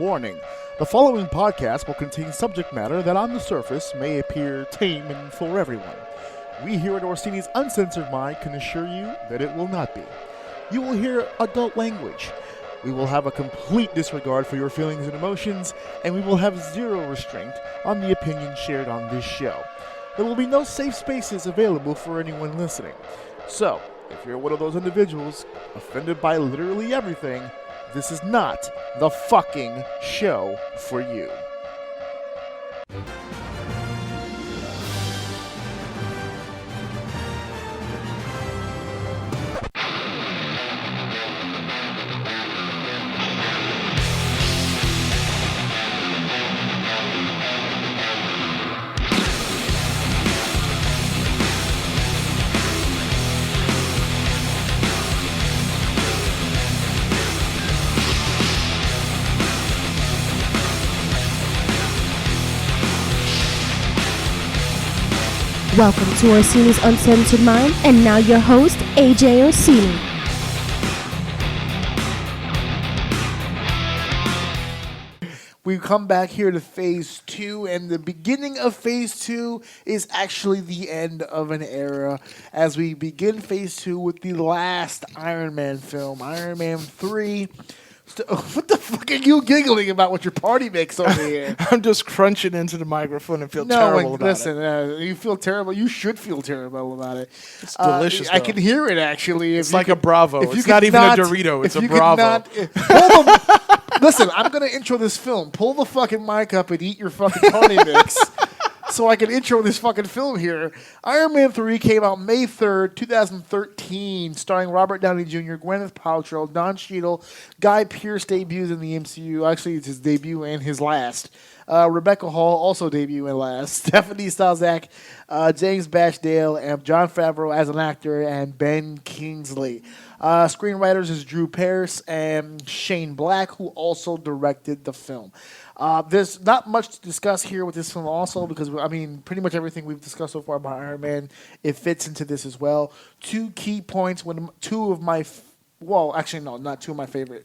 Warning. The following podcast will contain subject matter that on the surface may appear tame and for everyone. We here at Orsini's Uncensored Mind can assure you that it will not be. You will hear adult language. We will have a complete disregard for your feelings and emotions, and we will have zero restraint on the opinions shared on this show. There will be no safe spaces available for anyone listening. So, if you're one of those individuals offended by literally everything, this is not the fucking show for you. Welcome to Orsini's Uncensored Mind, and now your host, AJ Orsini. We come back here to Phase 2, and the beginning of Phase 2 is actually the end of an era, as we begin Phase 2 with the last Iron Man film, Iron Man 3. What the fuck are you giggling about with your party mix over here? I'm just crunching into the microphone and feel terrible about listen, it. You feel terrible. You should feel terrible about it. It's delicious, I can hear it, actually. It's like a Bravo. It's not even a Dorito. It's a Bravo. Listen, I'm going to intro this film. Pull the fucking mic up and eat your fucking party mix so I can intro this fucking film here. Iron Man 3 came out May 3rd, 2013, starring Robert Downey Jr., Gwyneth Paltrow, Don Cheadle. Guy Pearce debuts in the MCU. Actually, it's his debut and his last. Rebecca Hall also debut and last. Stephanie Stalzak, James Bashdale, and Jon Favreau as an actor, and Ben Kingsley. Screenwriters is Drew Pearce and Shane Black, who also directed the film. There's not much to discuss here with this film also because, I mean, pretty much everything we've discussed so far about Iron Man, it fits into this as well. Two key points, two of my, actually no, not two of my favorite.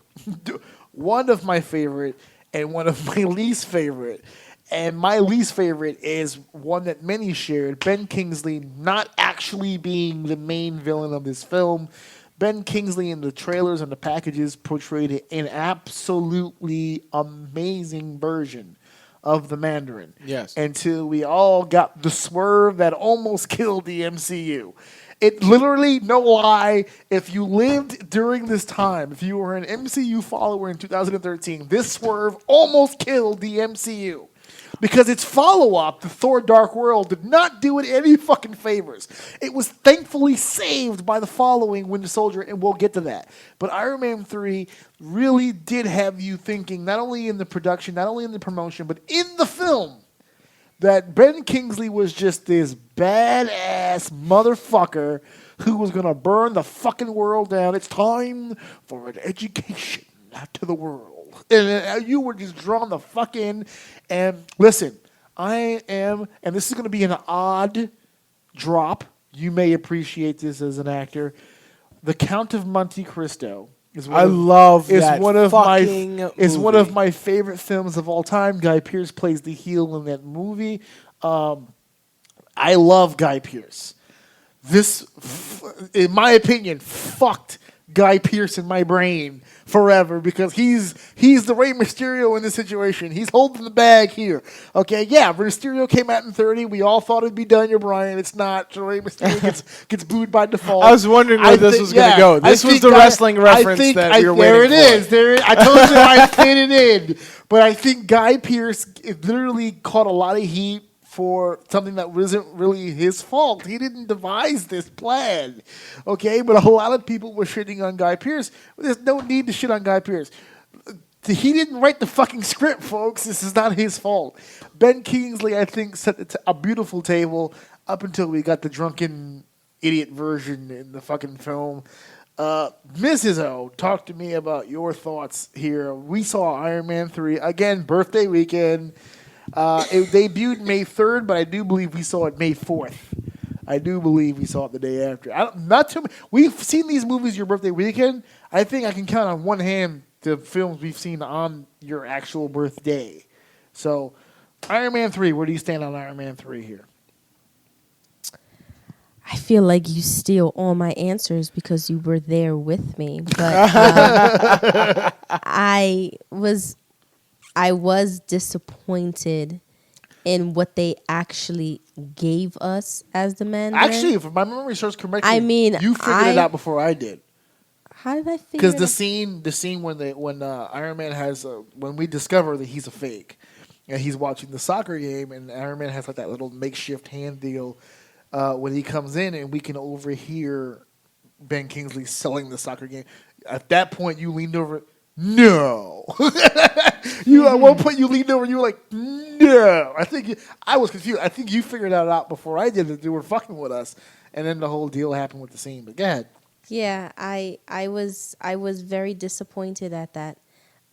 One of my favorite and one of my least favorite. And my least favorite is one that many shared, Ben Kingsley not actually being the main villain of this film. Ben Kingsley in the trailers and the packages portrayed an absolutely amazing version of the Mandarin. Yes. Until we all got the swerve that almost killed the MCU. It literally, no lie, if you lived during this time, if you were an MCU follower in 2013, this swerve almost killed the MCU. Because its follow-up, the Thor Dark World, did not do it any fucking favors. It was thankfully saved by the following Winter Soldier, and we'll get to that. But Iron Man 3 really did have you thinking, not only in the production, not only in the promotion, but in the film, that Ben Kingsley was just this badass motherfucker who was going to burn the fucking world down. It's time for an education to the world. And you were just drawn the fuck in. And listen, I am, and this is going to be an odd drop. You may appreciate this as an actor. The Count of Monte Cristo is one of my favorite films of all time. Guy Pearce plays the heel in that movie. I love Guy Pearce. This, in my opinion, fucked Guy Pearce in my brain forever because he's the Rey Mysterio in this situation. He's holding the bag here. Okay, yeah, Mysterio came out in 30. We all thought it'd be Daniel Bryan. It's not. So Rey Mysterio gets booed by default. I was wondering where this was going to go. This was the wrestling reference that we were waiting for. There it is. I told you I fit it in. But I think Guy Pearce literally caught a lot of heat for something that wasn't really his fault. He didn't devise this plan, okay? But a lot of people were shitting on Guy Pearce. There's no need to shit on Guy Pearce. He didn't write the fucking script, folks. This is not his fault. Ben Kingsley, I think, set a beautiful table up until we got the drunken idiot version in the fucking film. Mrs. O, talk to me about your thoughts here. We saw Iron Man 3, again, birthday weekend. It debuted May 3rd, but I do believe we saw it May 4th. I do believe we saw it the day after. Not too. We've seen these movies your birthday weekend. I think I can count on one hand the films we've seen on your actual birthday. So, Iron Man 3, where do you stand on Iron Man 3 here? I feel like you steal all my answers because you were there with me. But I was disappointed in what they actually gave us as the Mandarin. Actually, if my memory serves correctly, I mean, you figured it out before I did. How did I figure? Because the scene when Iron Man has when we discover that he's a fake, and he's watching the soccer game, and Iron Man has like that little makeshift hand deal. When he comes in, and we can overhear Ben Kingsley selling the soccer game. At that point, you leaned over. No, at one point you leaned over. And you were like, no. I was confused. I think you figured that out before I did. That they were fucking with us, and then the whole deal happened with the scene. But go ahead. Yeah, I was very disappointed at that.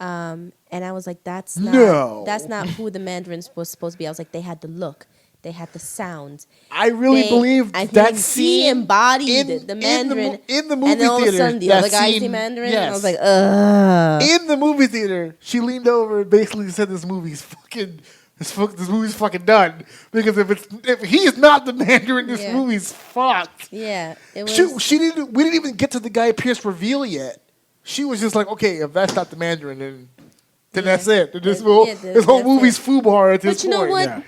And I was like, that's not who the Mandarins was supposed to be. I was like, they had the look. They had the sound. I really believe that scene. He embodied the Mandarin in the movie and then all theater. Of a sudden, the other guy's the Mandarin. Yes. And I was like, ugh. In the movie theater, she leaned over and basically said, "This movie's fucking done." Because if he's not the Mandarin, this movie's fucked. Yeah, it was. We didn't even get to the Guy Pearce reveal yet. She was just like, "Okay, if that's not the Mandarin, then that's it. This whole movie's FUBAR at this point." But you know what? Yeah.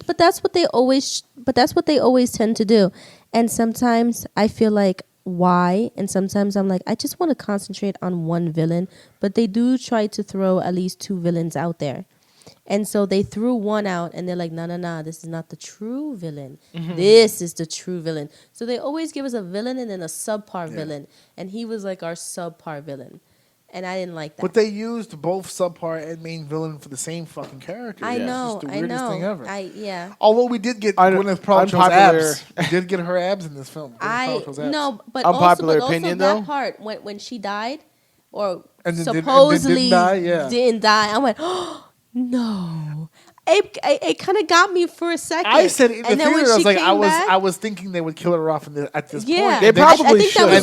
But that's what they always. But that's what they always tend to do. And sometimes I feel like why, and sometimes I'm like, I just want to concentrate on one villain. But they do try to throw at least two villains out there. And so they threw one out, and they're like, no, this is not the true villain. Mm-hmm. This is the true villain. So they always give us a villain and then a subpar villain. And he was like our subpar villain. And I didn't like that. But they used both subpar and main villain for the same fucking character. I know, it's just the weirdest thing ever. Although we did get Gwyneth Paltrow's abs. We did get her abs in this film. But unpopular also opinion, that though? part when she died, or and supposedly didn't die, I went, oh, no. It kind of got me for a second. I said in the theater, I was like, I was thinking they would kill her off at this point. They probably should. I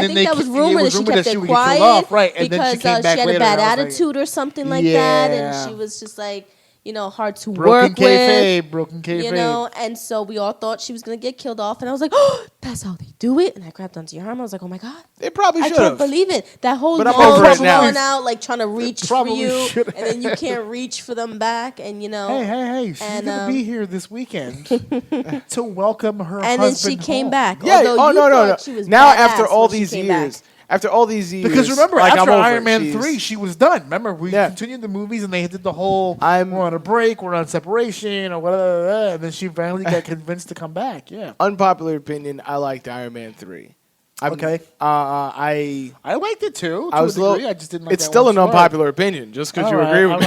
think that was rumor that she kept it quiet because she had a bad attitude or something like that, and she was just like, hard to work with. Broken kayfabe. You know, and so we all thought she was going to get killed off. And I was like, oh, that's how they do it. And I grabbed onto your arm. I was like, oh, my God. They probably should have. I can't believe it. That whole but I'm over it now. going out, like, trying to reach for you. And then you can't reach for them back. And, Hey. She's going to be here this weekend to welcome her husband And then she came home. back. Yeah. No. She was now, after all these years. After all these years. Because remember, after Iron Man 3, she was done. Remember, we continued the movies and they did the whole, we're on a break, we're on separation, or whatever. And then she finally got convinced to come back. Yeah. Unpopular opinion, I liked Iron Man 3. Okay. I liked it too. I was I just didn't like it's still an unpopular opinion, just because you agree with me.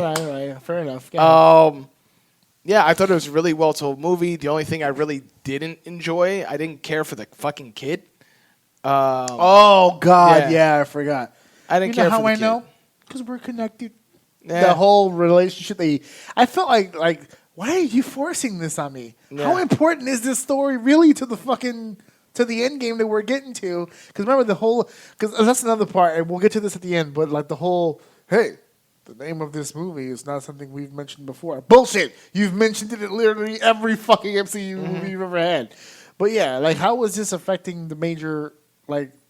All right. Fair enough. Yeah, I thought it was a really well-told movie. The only thing I really didn't enjoy, I didn't care for the fucking kid. Oh God, yeah, I forgot. I didn't care how for the I kid. know? Because we're connected. Yeah. The whole relationship. I felt like, why are you forcing this on me? Yeah. How important is this story really to the end game that we're getting to? Because remember because that's another part, and we'll get to this at the end. But like the whole, hey, the name of this movie is not something we've mentioned before. Bullshit. You've mentioned it in literally every fucking MCU movie you've ever had. But yeah, like how was this affecting the major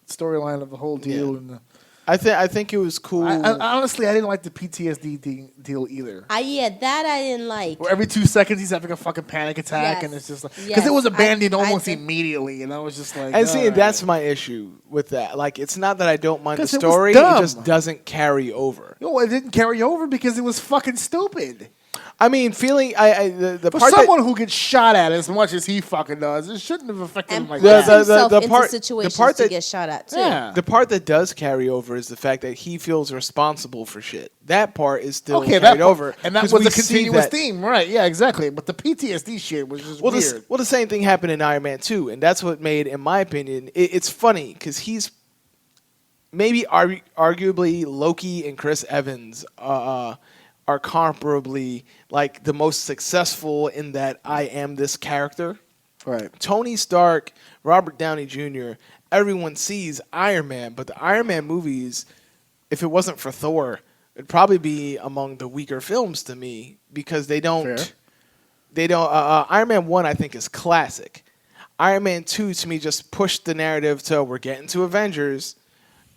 storyline of the whole deal? Yeah. And I think it was cool. Honestly, I didn't like the PTSD deal either. That I didn't like. Where every 2 seconds he's having a fucking panic attack, and it's just like because it was abandoned almost immediately, and I was just like, and that's my issue with that. Like, it's not that I don't mind the story; it just doesn't carry over. No, it didn't carry over because it was fucking stupid. I mean, the for part someone who gets shot at as much as he fucking does, it shouldn't have affected him like that. The part to get shot at too. Yeah. The part that does carry over is the fact that he feels responsible for shit. That part is still carried over, and that was a continuous theme, right? Yeah, exactly. But the PTSD shit was just weird. The same thing happened in Iron Man 2, and that's what made, in my opinion, it's funny because he's maybe arguably Loki and Chris Evans. Are comparably like the most successful in that I am this character. Right. Tony Stark, Robert Downey Jr., everyone sees Iron Man, but the Iron Man movies if it wasn't for Thor, it'd probably be among the weaker films to me because they don't. Fair. They don't. Iron Man 1, I think, is classic. Iron Man 2, to me, just pushed the narrative to we're getting to Avengers.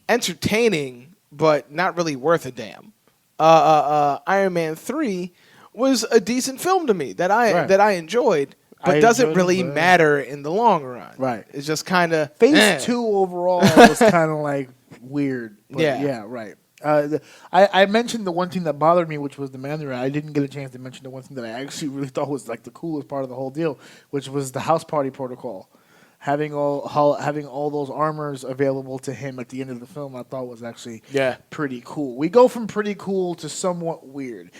Entertaining, but not really worth a damn. Iron Man 3 was a decent film to me that I enjoyed, but doesn't really matter in the long run. Right. It's just kind of... Phase 2 overall was kind of like weird. But Yeah, right. I mentioned the one thing that bothered me, which was the Mandarin. I didn't get a chance to mention the one thing that I actually really thought was like the coolest part of the whole deal, which was the house party protocol. Having all those armors available to him at the end of the film, I thought was actually pretty cool. We go from pretty cool to somewhat weird.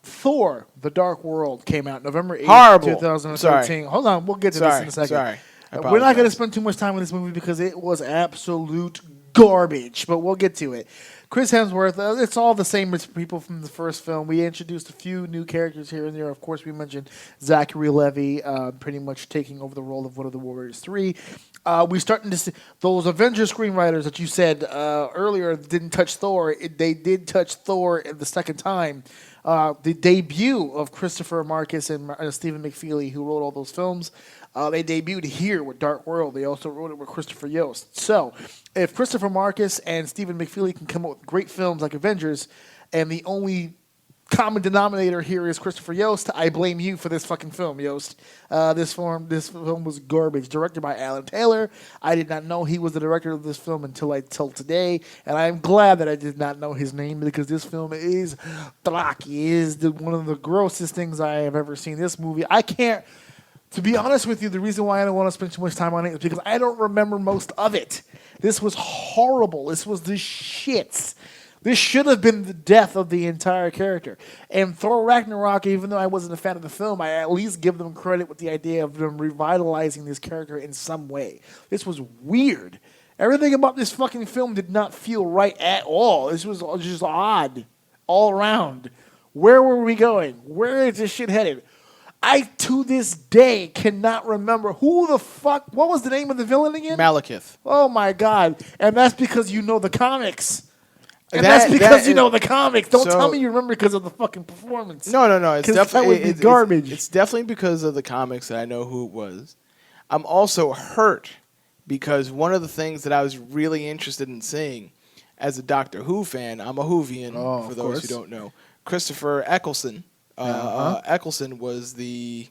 Thor: The Dark World came out November 8th, 2013. Sorry. Hold on, we'll get to this in a second. Sorry. We're not going to spend too much time on this movie because it was absolute garbage, but we'll get to it. Chris Hemsworth, it's all the same as people from the first film. We introduced a few new characters here and there. Of course, we mentioned Zachary Levi pretty much taking over the role of one of the Warriors 3. We're starting to see those Avengers screenwriters that you said earlier didn't touch Thor. They did touch Thor the second time. The debut of Christopher Marcus and Stephen McFeely, who wrote all those films, they debuted here with Dark World. They also wrote it with Christopher Yost. So, if Christopher Marcus and Stephen McFeely can come up with great films like Avengers, and the only common denominator here is Christopher Yost, I blame you for this fucking film, Yost. This film was garbage. Directed by Alan Taylor. I did not know he was the director of this film until today, and I am glad that I did not know his name because this film is one of the grossest things I have ever seen. This movie, I can't. To be honest with you, the reason why I don't want to spend too much time on it is because I don't remember most of it. This was horrible. This was the shits. This should have been the death of the entire character. And Thor Ragnarok, even though I wasn't a fan of the film, I at least give them credit with the idea of them revitalizing this character in some way. This was weird. Everything about this fucking film did not feel right at all. This was just odd all around. Where were we going? Where is this shit headed? I, to this day, cannot remember what was the name of the villain again? Malekith. Oh, my God. And that's because you know the comics. And that's because you know the comics. Don't tell me you remember because of the fucking performance. No. It's definitely that would be garbage. It's definitely because of the comics that I know who it was. I'm also hurt because one of the things that I was really interested in seeing as a Doctor Who fan, I'm a Whovian, for those who don't know, Christopher Eccleston. Eccleston was the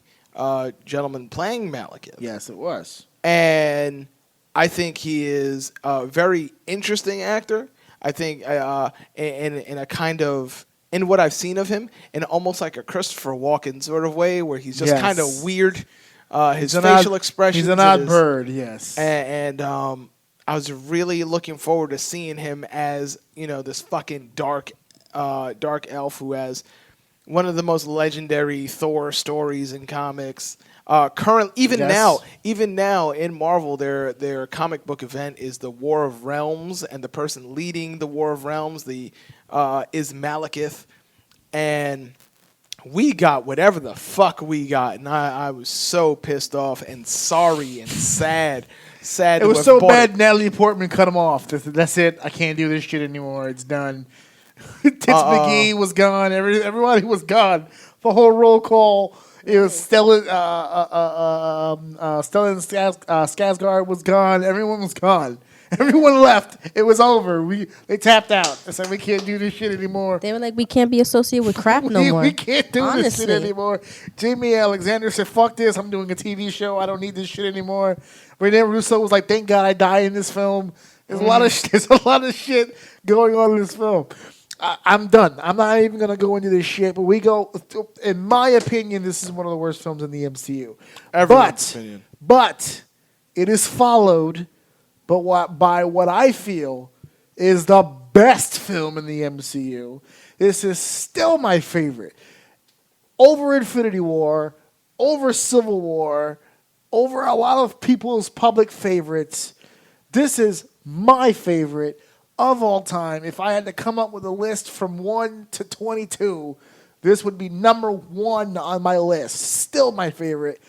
gentleman playing Malekith. Yes, it was. And I think he is a very interesting actor. I think in a kind of, in what I've seen of him, in almost like a Christopher Walken sort of way, where he's just kind of weird. His facial expressions. He's an odd bird, yes. And I was really looking forward to seeing him as, this fucking dark elf who has one of the most legendary Thor stories in comics. Even now in Marvel, their comic book event is the War of Realms, and the person leading the War of Realms is Malekith, and we got whatever the fuck we got, and I was so pissed off and sorry and sad. It was so bad. Natalie Portman cut him off. That's it. I can't do this shit anymore. It's done. Tits McGee was gone. Everybody was gone. The whole roll call. It was Stellan Skarsgård was gone. Everyone was gone. Everyone left. It was over. They tapped out. They said we can't do this shit anymore. They were like, we can't be associated with crap no more. We can't do this shit anymore. Jamie Alexander said, "Fuck this. I'm doing a TV show. I don't need this shit anymore." Rene Russo was like, "Thank God I die in this film." There's a lot of shit going on in this film. I'm done. I'm not even going to go into this shit, but in my opinion, this is one of the worst films in the MCU. But it is followed by what I feel is the best film in the MCU. This is still my favorite. Over Infinity War, over Civil War, over a lot of people's public favorites. This is my favorite of all time. If I had to come up with a list from 1 to 22, this would be number 1 on my list. Still my favorite.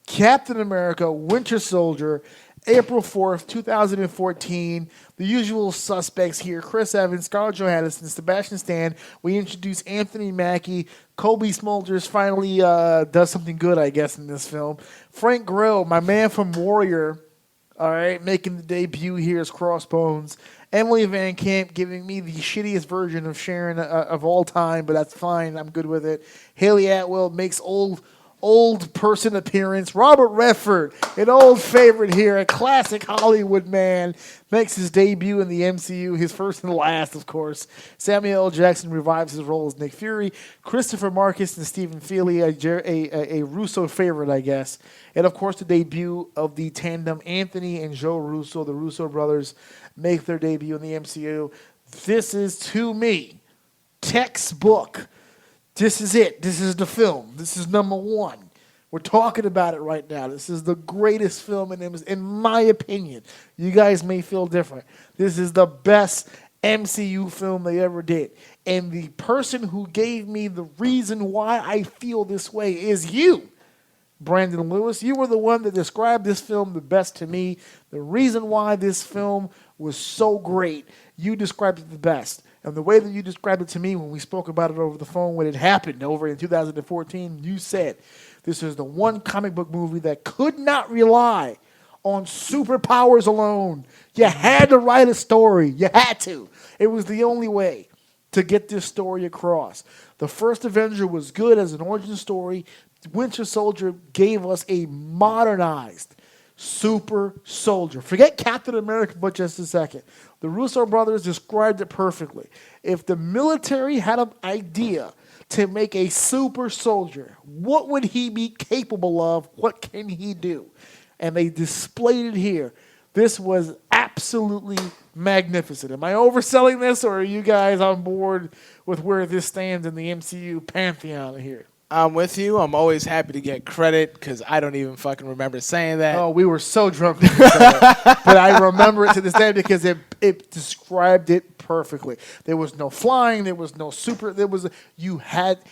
Captain America, Winter Soldier, April 4th, 2014. The usual suspects here: Chris Evans, Scarlett Johansson, Sebastian Stan. We introduce Anthony Mackie. Kobe Smulders finally does something good, I guess, in this film. Frank Grillo, my man from Warrior, all right, making the debut here as Crossbones. Emily Van Camp giving me the shittiest version of Sharon of all time, but that's fine. I'm good with it. Haley Atwell makes old person appearance. Robert Redford, an old favorite here, a classic Hollywood man, makes his debut in the MCU, his first and last, of course. Samuel L. Jackson revives his role as Nick Fury. Christopher Marcus and Stephen Feely, a Russo favorite, I guess. And, of course, the debut of the tandem Anthony and Joe Russo, the Russo brothers, make their debut in the MCU. This is, to me, textbook. This is it. This is the film. This is number one. We're talking about it right now. This is the greatest film in my opinion. You guys may feel different. This is the best MCU film they ever did. And the person who gave me the reason why I feel this way is you, Brandon Lewis. You were the one that described this film the best to me. The reason why this film was so great, you described it the best. And the way that you described it to me when we spoke about it over the phone when it happened over in 2014, you said this is the one comic book movie that could not rely on superpowers alone. You had to write a story. You had to. It was the only way to get this story across. The first Avenger was good as an origin story. Winter Soldier gave us a modernized super soldier. Forget Captain America for just a second. The Russo brothers described it perfectly. If the military had an idea to make a super soldier, what would he be capable of? What can he do? And they displayed it here. This was absolutely magnificent. Am I overselling this, or are you guys on board with where this stands in the MCU pantheon here? I'm with you. I'm always happy to get credit because I don't even fucking remember saying that. Oh, we were so drunk when we said that. But I remember it to this day because it described it perfectly. There was no flying. There was no super.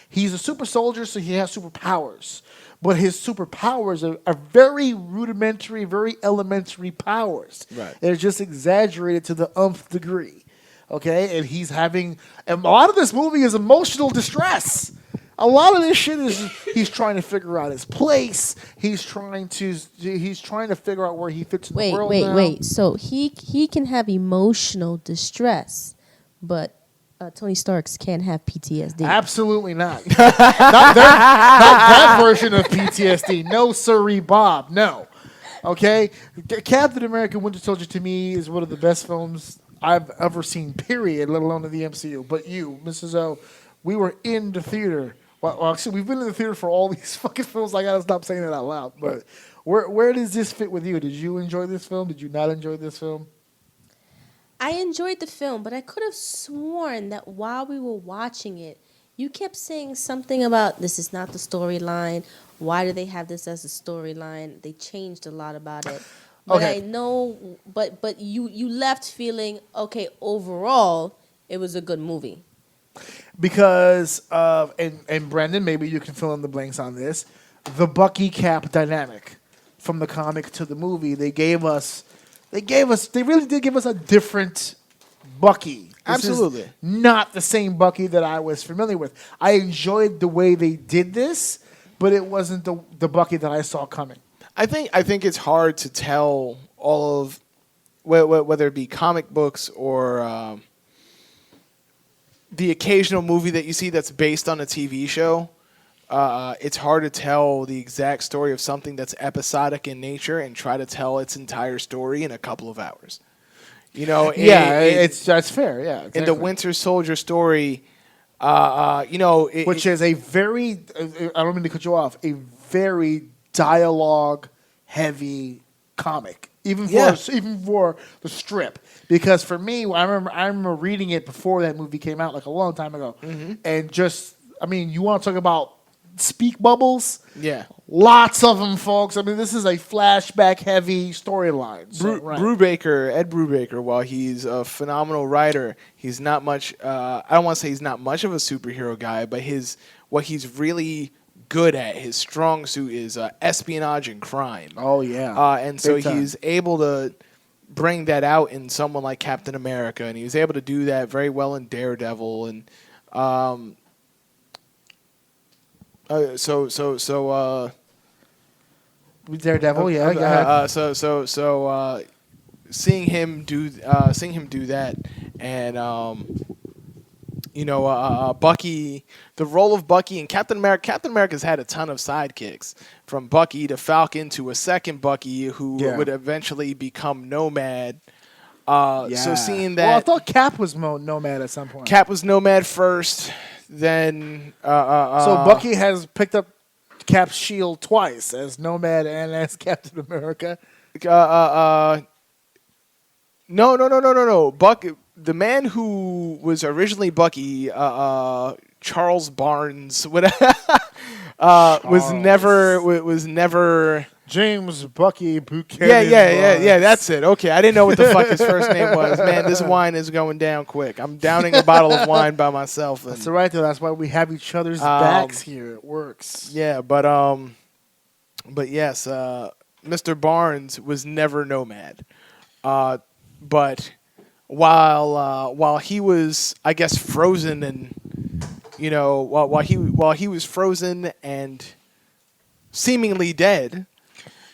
He's a super soldier, so he has superpowers. But his superpowers are very rudimentary, very elementary powers. Right. They're just exaggerated to the nth degree. Okay? And a lot of this movie is emotional distress. A lot of this shit is he's trying to figure out his place. He's trying to figure out where he fits in the world now. Wait. So he can have emotional distress, but Tony Starks can't have PTSD. Absolutely not. not that version of PTSD. No, sirree, Bob. No. Okay? Captain America Winter Soldier to me is one of the best films I've ever seen, period, let alone in the MCU. But you, Mrs. O, we were in the theater. Well, actually, we've been in the theater for all these fucking films. I gotta stop saying that out loud. But where does this fit with you? Did you enjoy this film? Did you not enjoy this film? I enjoyed the film, but I could have sworn that while we were watching it, you kept saying something about this is not the storyline. Why do they have this as a storyline? They changed a lot about it. But Okay. I know, but you left feeling, okay, overall, it was a good movie. Because of and Brendan, maybe you can fill in the blanks on this. The Bucky Cap dynamic from the comic to the movie, they really did give us a different Bucky. This is Absolutely. not the same Bucky that I was familiar with. I enjoyed the way they did this, but it wasn't the Bucky that I saw coming. I think it's hard to tell all of whether it be comic books or the occasional movie that you see that's based on a TV show. It's hard to tell the exact story of something that's episodic in nature and try to tell its entire story in a couple of hours. You know, That's fair. Yeah, exactly. in the Winter Soldier story, Which is a very, I don't mean to cut you off, a very dialogue-heavy comic, even for the strip. Because for me, I remember reading it before that movie came out, like a long time ago, and you want to talk about speak bubbles? Yeah. Lots of them, folks. I mean, this is a flashback-heavy storyline. So, right. Ed Brubaker, while he's a phenomenal writer, he's not much. I don't want to say he's not much of a superhero guy, but what he's really good at. His strong suit is espionage and crime. Oh yeah. And so Big time. he's able to bring that out in someone like Captain America, and he was able to do that very well in Daredevil. And Daredevil. Yeah. Go ahead. Seeing him do that, and Bucky, the role of Bucky and Captain America. Captain America's had a ton of sidekicks, from Bucky to Falcon to a second Bucky who would eventually become Nomad. So seeing that, well, I thought Cap was Nomad at some point. Cap was Nomad first, then so Bucky has picked up Cap's shield twice as Nomad and as Captain America. No. The man who was originally Bucky, Charles Barnes, was never James Bucky Buchanan. Yeah. That's it. Okay, I didn't know what the fuck his first name was. Man, this wine is going down quick. I'm downing a bottle of wine by myself. That's all right, though. That's why we have each other's backs here. It works. Yeah, but yes, Mr. Barnes was never Nomad. But while he was, I guess, frozen, and while he was frozen and seemingly dead,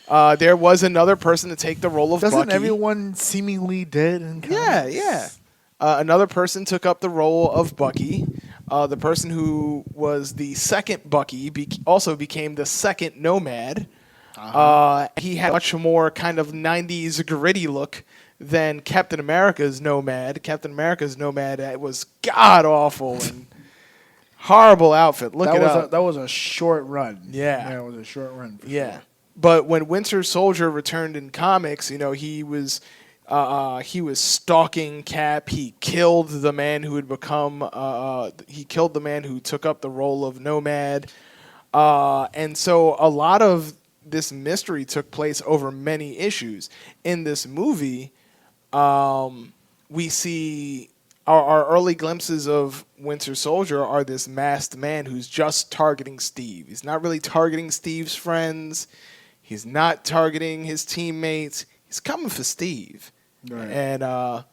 there was another person to take the role of Bucky. Doesn't everyone seemingly dead in comics? Yeah. Another person took up the role of Bucky. The person who was the second Bucky also became the second Nomad. He had much more kind of 90s gritty look than Captain America's Nomad. Captain America's Nomad was god-awful and horrible outfit. Look it up. That was a short run. Yeah. It was a short run. Yeah. But when Winter Soldier returned in comics, he was stalking Cap. He killed the man who had become. He killed the man who took up the role of Nomad, and so a lot of this mystery took place over many issues. In this movie, we see our early glimpses of Winter Soldier are this masked man who's just targeting Steve. He's not really targeting Steve's friends. He's not targeting his teammates. He's coming for Steve. Right. And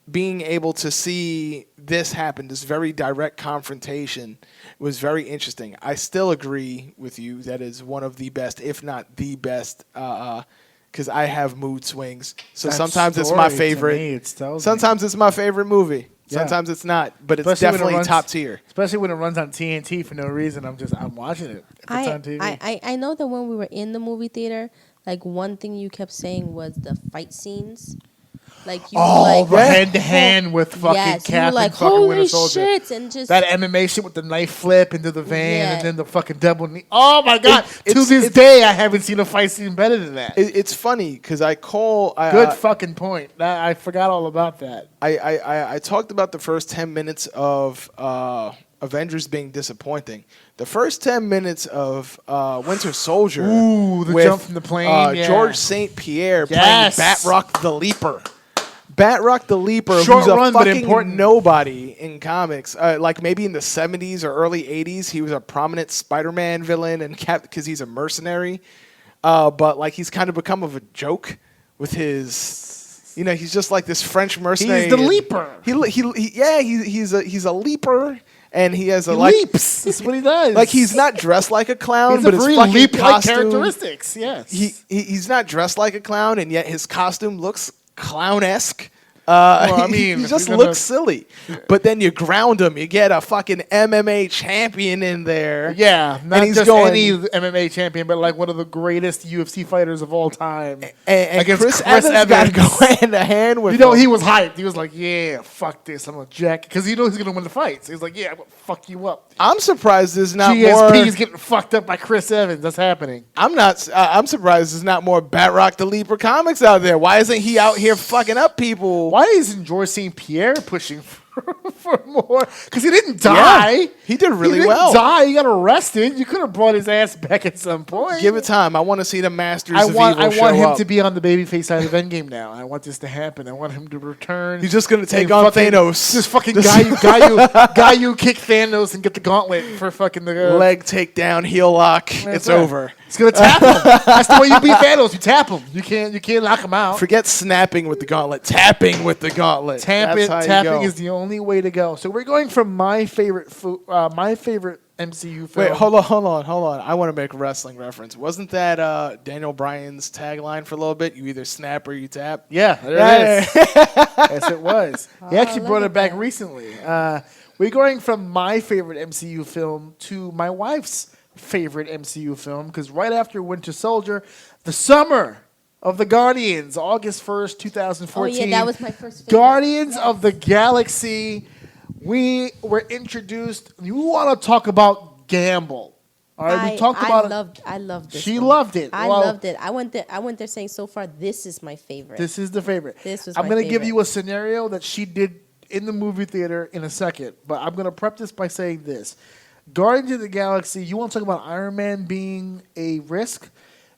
being able to see this happen, this very direct confrontation, was very interesting. I still agree with you that is one of the best, if not the best, because I have mood swings. So sometimes it's my favorite. Sometimes it's my favorite movie. Yeah. Sometimes it's not, but it's definitely top tier. Especially when it runs on TNT for no reason. I'm watching it. If it's on TV. I know that when we were in the movie theater, like one thing you kept saying was the fight scenes. Like you hand to hand with fucking Cap like, and fucking Winter Soldier. Shit, and just that MMA shit with the knife flip into the van and then the fucking double knee. Oh my god! To this day, I haven't seen a fight scene better than that. It's funny because good fucking point. I forgot all about that. I talked about the first 10 minutes of Avengers being disappointing. The first 10 minutes of Winter Soldier. Ooh, the jump from the plane. George St. Pierre playing Batroc the Leaper. Batroc the Leaper, Short who's a run, fucking nobody in comics. Like maybe in the 70s or early 80s, he was a prominent Spider-Man villain and because he's a mercenary. But like he's kind of become of a joke with his, he's just like this French mercenary. He's the Leaper. He's a leaper. And he has leaps. That's what he does. Like he's not dressed like a clown, but his fucking leap-like characteristics. Yes. He's not dressed like a clown, and yet his costume looks clown-esque. He just looks silly. But then you ground him. You get a fucking MMA champion in there. Yeah, not just any MMA champion, but like one of the greatest UFC fighters of all time. And against Chris Evans got to go hand to hand with him. He was hyped. He was like, yeah, fuck this. I'm going to jack. Because he's going to win the fight. So he's like, yeah, I'm going to fuck you up. I'm surprised there's not more. GSP's getting fucked up by Chris Evans. That's happening. I'm surprised there's not more Batroc the Leaper comics out there. Why isn't he out here fucking up people? Why isn't George St. Pierre pushing for more because he didn't die. Yeah, he did really he didn't well. Die. He got arrested. You could have brought his ass back at some point. Give it time. I want to see the Masters of I Evil show want him up. to be on the babyface side of Endgame now. I want this to happen. I want him to return. He's just gonna take and on fucking- Thanos. This fucking guy you kick Thanos and get the gauntlet for fucking the Leg takedown, heel lock. It's right. over. He's gonna tap him. That's the way you beat Thanos. You tap him. You can't knock him out. Forget snapping with the gauntlet. Tapping with the gauntlet. That's how you Tapping go. is the only way to go. So we're going from my favorite MCU film. Wait, hold on. I want to make a wrestling reference. Wasn't that Daniel Bryan's tagline for a little bit? You either snap or you tap. Yeah, there it is. Yes, it was. He actually look brought at it back that. recently. We're going from my favorite MCU film to my wife's favorite MCU film because right after Winter Soldier, the summer of the Guardians, August 1st, 2014. Oh, yeah, that was my first favorite. Guardians of the Galaxy. We were introduced. You want to talk about gamble. All right, we talked about it. I loved this. She one. loved it. I Well, loved it. I went there saying so far this is my favorite. This is the favorite. This was I'm my going to give favorite. you a scenario that she did in the movie theater in a second, but I'm going to prep this by saying this. Guardians of the Galaxy, you want to talk about Iron Man being a risk?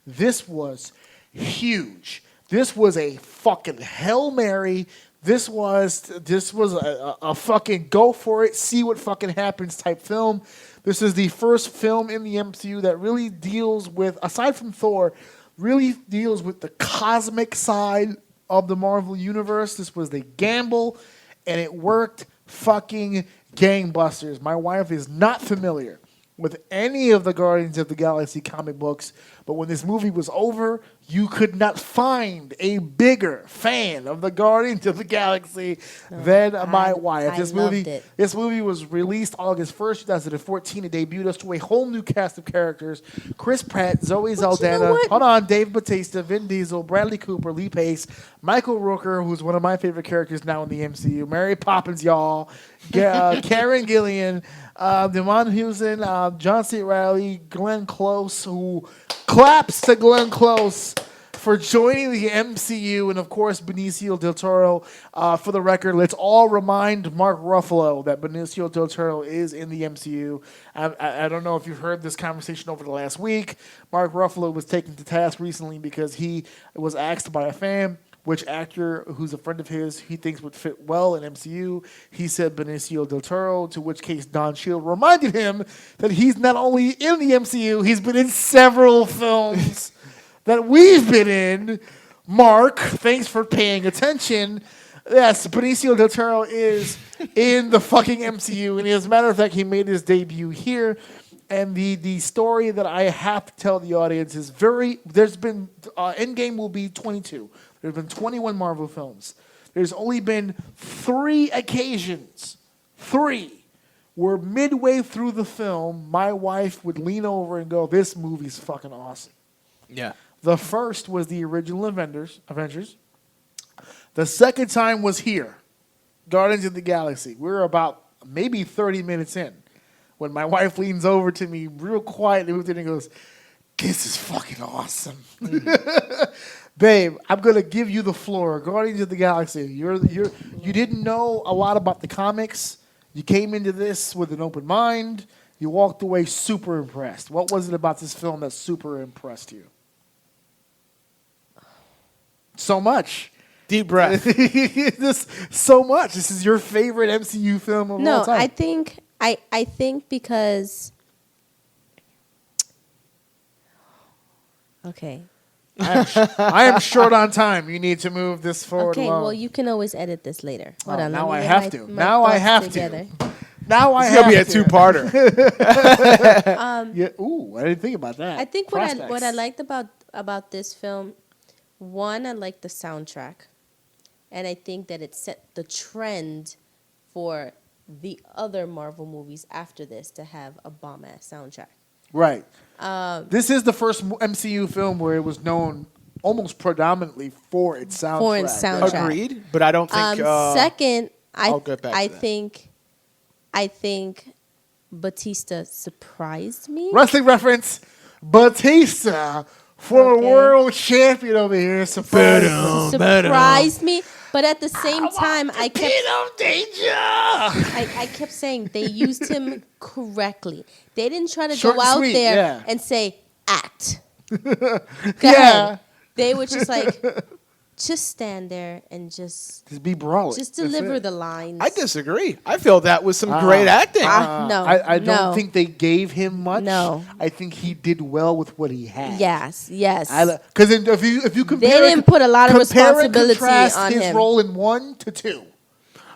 This was huge. This was a fucking Hail Mary. This was a fucking go for it, see what fucking happens type film. This is the first film in the MCU that really deals with, aside from Thor, really deals with the cosmic side of the Marvel Universe. This was the gamble, and it worked fucking gangbusters. My wife is not familiar with any of the Guardians of the Galaxy comic books, but when this movie was over, you could not find a bigger fan of the Guardians of the Galaxy than my wife. I This loved movie, it. this movie was released August 1st, 2014. It debuted us to a whole new cast of characters: Chris Pratt, Zoe you know Saldana, what? hold on, Dave Bautista, Vin Diesel, Bradley Cooper, Lee Pace, Michael Rooker, who's one of my favorite characters now in the MCU, Mary Poppins, y'all, Karen Gillian, Damon Houston, John C. Reilly, Glenn Close, who claps to Glenn Close for joining the MCU, and of course Benicio del Toro. For the record, let's all remind Mark Ruffalo that Benicio del Toro is in the MCU. I don't know if you've heard this conversation over the last week. Mark Ruffalo was taken to task recently because he was asked by a fan which actor who's a friend of his he thinks would fit well in MCU. He said Benicio del Toro, to which case Don Cheadle reminded him that he's not only in the MCU, he's been in several films that we've been in. Mark, thanks for paying attention. Yes, Benicio del Toro is in the fucking MCU, and as a matter of fact, he made his debut here. And the story that I have to tell the audience is there's been, Endgame will be 22. There's been 21 Marvel films. There's only been 3 occasions, 3, where midway through the film, my wife would lean over and go, "This movie's fucking awesome." Yeah. The first was the original Avengers. The second time was here, Guardians of the Galaxy. We were about maybe 30 minutes in when my wife leans over to me real quietly and goes, "This is fucking awesome." Babe, I'm going to give you the floor. Guardians of the Galaxy, you didn't know a lot about the comics. You came into this with an open mind. You walked away super impressed. What was it about this film that super impressed you? So much. Deep breath. So much. This is your favorite MCU film of all No, time. I think because okay. I am short on time. You need to move this forward. Okay, along. well you can always edit this later. Hold Oh, on. now let I me get have my- to. my Now I thoughts have to. together. Now I It's have gonna be a to. 2-parter. Yeah. Ooh, I didn't think about that. I think what Prospects. I liked about this film, one, I liked the soundtrack, and I think that it set the trend for the other Marvel movies after this to have a bomb ass soundtrack. Right. This is the first MCU film where it was known almost predominantly for its soundtrack. For its soundtrack. Agreed, but I don't think. Second, I'll get back to that. I think Batista surprised me. Wrestling reference. Batista, former Okay. world champion over here. Surprised me. But at the same time, I kept saying they used him correctly. They didn't try to Short go and out sweet, there yeah. and say act. Go Yeah. ahead. They were just like, just stand there and just Just be brawling. just That's deliver it. the lines. I disagree. I feel that was some great acting. No, I don't no. think they gave him much. No. I think he did well with what he had. Yes, yes. Because if you compare, didn't put a lot of compare and responsibility contrast on his him. role in 1 to 2.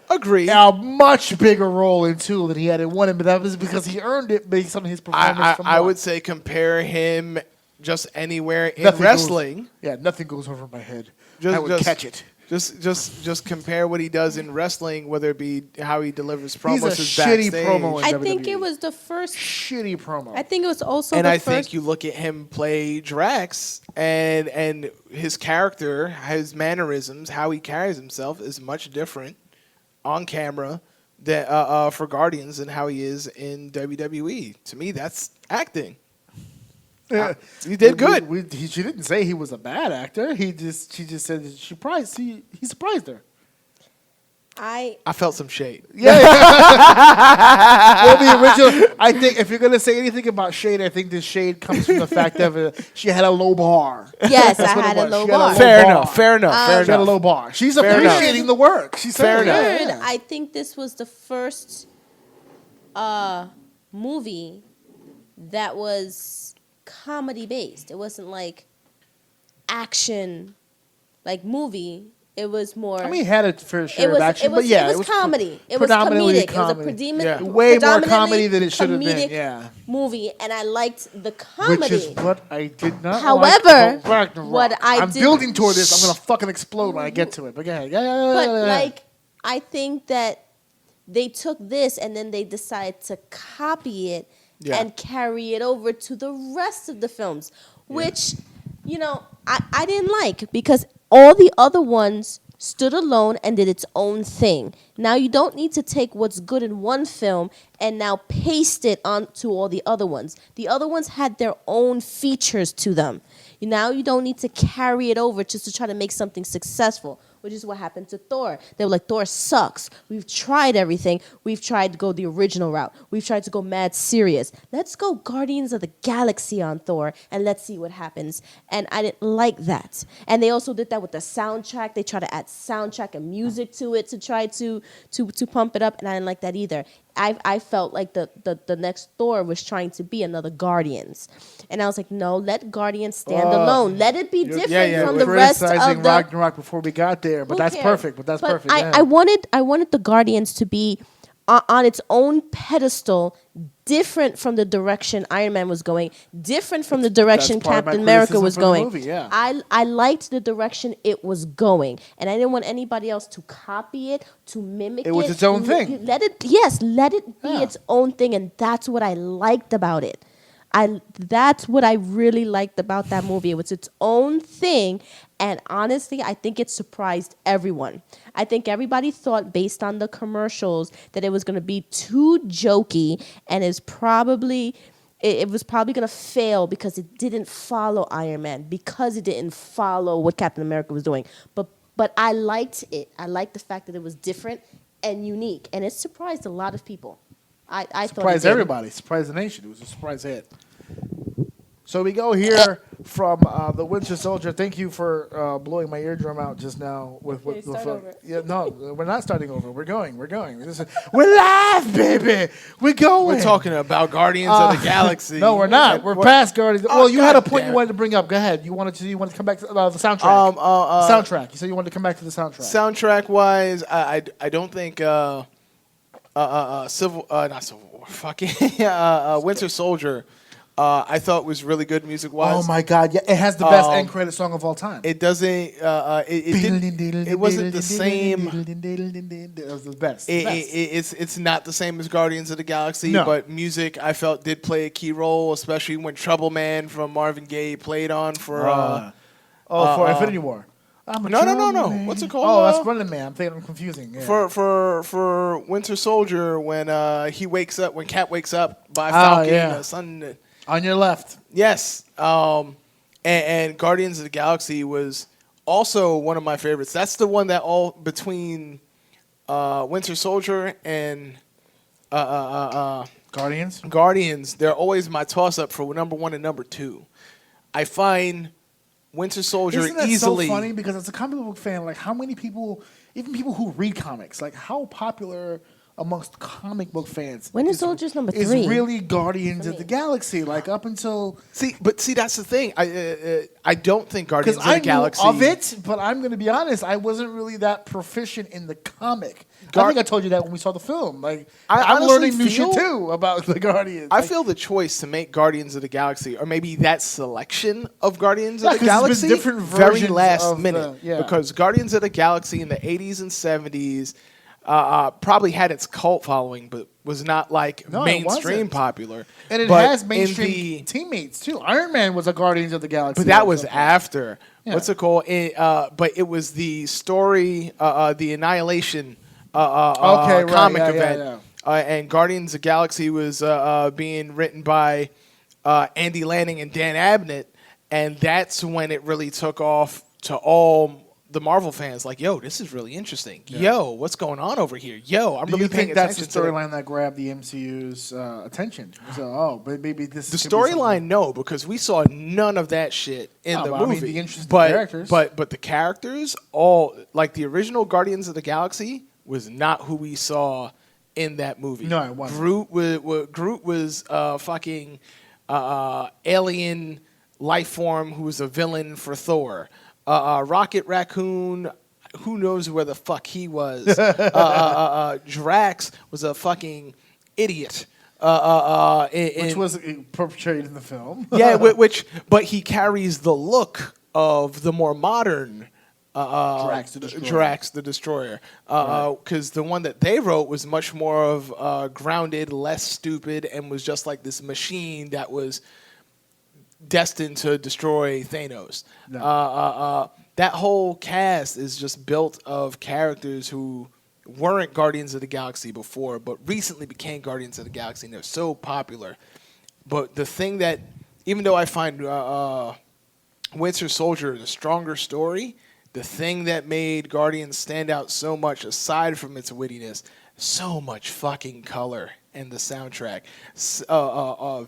Agree. A much bigger role in 2 than he had in 1, but that was because he earned it based on his performance. I would say compare him just anywhere in Nothing wrestling. nothing goes over my head. Just- I would just- catch it. Just compare what he does in wrestling, whether it be how he delivers promos. He's a his shitty backstage. promo in I WWE. think it was the first. Shitty promo. I think it was also And the I first. think you look at him play Drax, and his character, his mannerisms, how he carries himself is much different on camera than for Guardians than how he is in WWE. To me, that's acting. He did good. She didn't say he was a bad actor. She just said that he surprised her. I felt some shade. Yeah. Well, the original. I think if you're gonna say anything about shade, I think this shade comes from the fact of she had a low bar. yes, I That's what it had a was. low She had a bar. low Fair bar. enough. Fair enough. Fair She had a enough. low bar. She's Fair enough. appreciating the work. She's Fair saying enough. that. Third, Yeah. I think this was the first movie that was comedy based. It wasn't like action, like movie. It was more. I mean, he had a fair share it was, of action, it was, but yeah, it was comedy. It was predominantly comedic. It was a comedy. Way more comedy than it should have been. comedic Yeah, movie, and I liked the comedy. which is what I did not. However, like about Ragnarok. what I'm did- building toward this. I'm gonna fucking explode when I get to it. But yeah, But like, I think that they took this and then they decided to copy it Yeah. and carry it over to the rest of the films, which, I didn't like because all the other ones stood alone and did its own thing. Now you don't need to take what's good in one film and now paste it onto all the other ones. The other ones had their own features to them. Now you don't need to carry it over just to try to make something successful, which is what happened to Thor. They were like, Thor sucks. We've tried everything. We've tried to go the original route. We've tried to go mad serious. Let's go Guardians of the Galaxy on Thor, and let's see what happens. And I didn't like that. And they also did that with the soundtrack. They tried to add soundtrack and music to it to try to pump it up, and I didn't like that either. I felt like the next Thor was trying to be another Guardians. And I was like, no, let Guardians stand alone. Let it be different from the rest criticizing of the... Ragnarok before we got there, but Who that's cares? perfect. But that's perfect. Yeah. I wanted the Guardians to be on its own pedestal, different from the direction Iron Man was going, different from the direction That's part of my Captain America criticism was for the going. movie, yeah. I liked the direction it was going, and I didn't want anybody else to copy it, to mimic it. It was its own thing. Let it be its own thing, and that's what I liked about it. That's what I really liked about that movie. It was its own thing, and honestly, I think it surprised everyone. I think everybody thought, based on the commercials, that it was going to be too jokey, and it was probably going to fail because it didn't follow Iron Man, because it didn't follow what Captain America was doing. But I liked it. I liked the fact that it was different and unique, and it surprised a lot of people. I thought it surprised did. everybody, surprised the nation. It was a surprise hit. So we go here from the Winter Soldier. Thank you for blowing my eardrum out just now. Okay, start over. Yeah, no, we're not starting over. We're going. We're live, baby. We're going. We're talking about Guardians of the Galaxy. No, we're not. We're past Guardians. Oh, Well, you had a God point damn you it. wanted to bring up. Go ahead. You wanted to come back to the soundtrack. Soundtrack. You said you wanted to come back to the soundtrack. Soundtrack wise, I don't think not Civil War. Fucking Winter Soldier. I thought was really good music wise. Oh my God! Yeah, it has the best end credit song of all time. It doesn't. It wasn't the same. It was the best. It's not the same as Guardians of the Galaxy, No. but music I felt did play a key role, especially when Trouble Man from Marvin Gaye played on for. For Infinity War. I'm a No. trouble man. What's it called? Oh, that's Running Man. I'm thinking I'm confusing. Yeah. For Winter Soldier when he wakes up, when Cap wakes up by Falcon, yeah. Sun. On your left. Yes. And Guardians of the Galaxy was Also, one of my favorites. That's the one that all between Winter Soldier and Guardians. Guardians. They're always my toss-up for number 1 and number 2. I find Winter Soldier Isn't that easily. so funny? Because as a comic book fan, like how many people, even people who read comics, like how popular amongst comic book fans Winter Soldier's number 3. is really Guardians of the Galaxy. Like up until See, that's the thing. I don't think Guardians because of I the Galaxy knew of it, but I'm going to be honest, I wasn't really that proficient in the comic. I think I told you that when we saw the film. Like I'm honestly learning new feel- shit too about the Guardians. I Like, feel the choice to make Guardians of the Galaxy, or maybe that selection of Guardians Yeah, of the 'cause there's been Galaxy, different very versions last of minute. the- yeah. Because Guardians of the Galaxy in the 80s and 70s probably had its cult following, but was not like No, it mainstream wasn't. popular. and it But has in mainstream the- teammates too. Iron Man was a Guardians of the Galaxy. But that at was some point. after. Yeah. What's it called? But it was the story, the Annihilation Okay, right, comic yeah, event. And Guardians of the Galaxy was being written by Andy Lanning and Dan Abnett. And that's when it really took off to all the Marvel fans. Like, yo, this is really interesting. Yo, what's going on over here? Yo, I'm Do really you paying think that's the attention to it. storyline that grabbed the MCU's attention? So, but maybe this The could be something- storyline, no, because we saw none of that shit in No, the but I mean, movie. the interesting but, characters. but the characters, all like the original Guardians of the Galaxy, was not who we saw in that movie. No, it wasn't. Groot was fucking alien life form who was a villain for Thor. Rocket Raccoon. Who knows where the fuck he was? Drax was a fucking idiot. which was perpetrated in the film. Yeah, but he carries the look of the more modern Drax the Destroyer. Drax the Destroyer. Because the one that they wrote was much more of grounded, less stupid, and was just like this machine that was destined to destroy Thanos. No. That whole cast is just built of characters who weren't Guardians of the Galaxy before, but recently became Guardians of the Galaxy, and they're so popular. But the thing that, even though I find Winter Soldier the stronger story, the thing that made Guardians stand out so much, aside from its wittiness, so much fucking color in the soundtrack.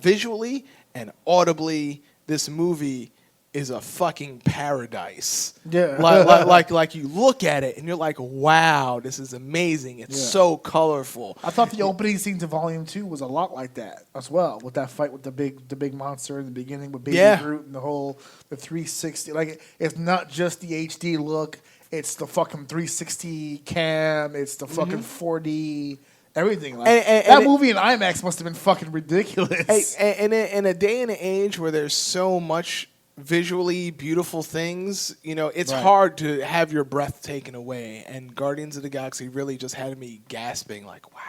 Visually and audibly, this movie is a fucking paradise. Yeah. Like you look at it and you're like, wow, this is amazing. It's so colorful. I thought the opening scene to Volume 2 was a lot like that as well, with that fight with the big monster in the beginning with Baby Groot and the 360. Like, it's not just the HD look, it's the fucking 360 cam, it's the fucking 4D, everything. Like, that movie in IMAX must have been fucking ridiculous. And in a day and an age where there's so much visually beautiful things, it's hard to have your breath taken away, and Guardians of the Galaxy really just had me gasping like, wow.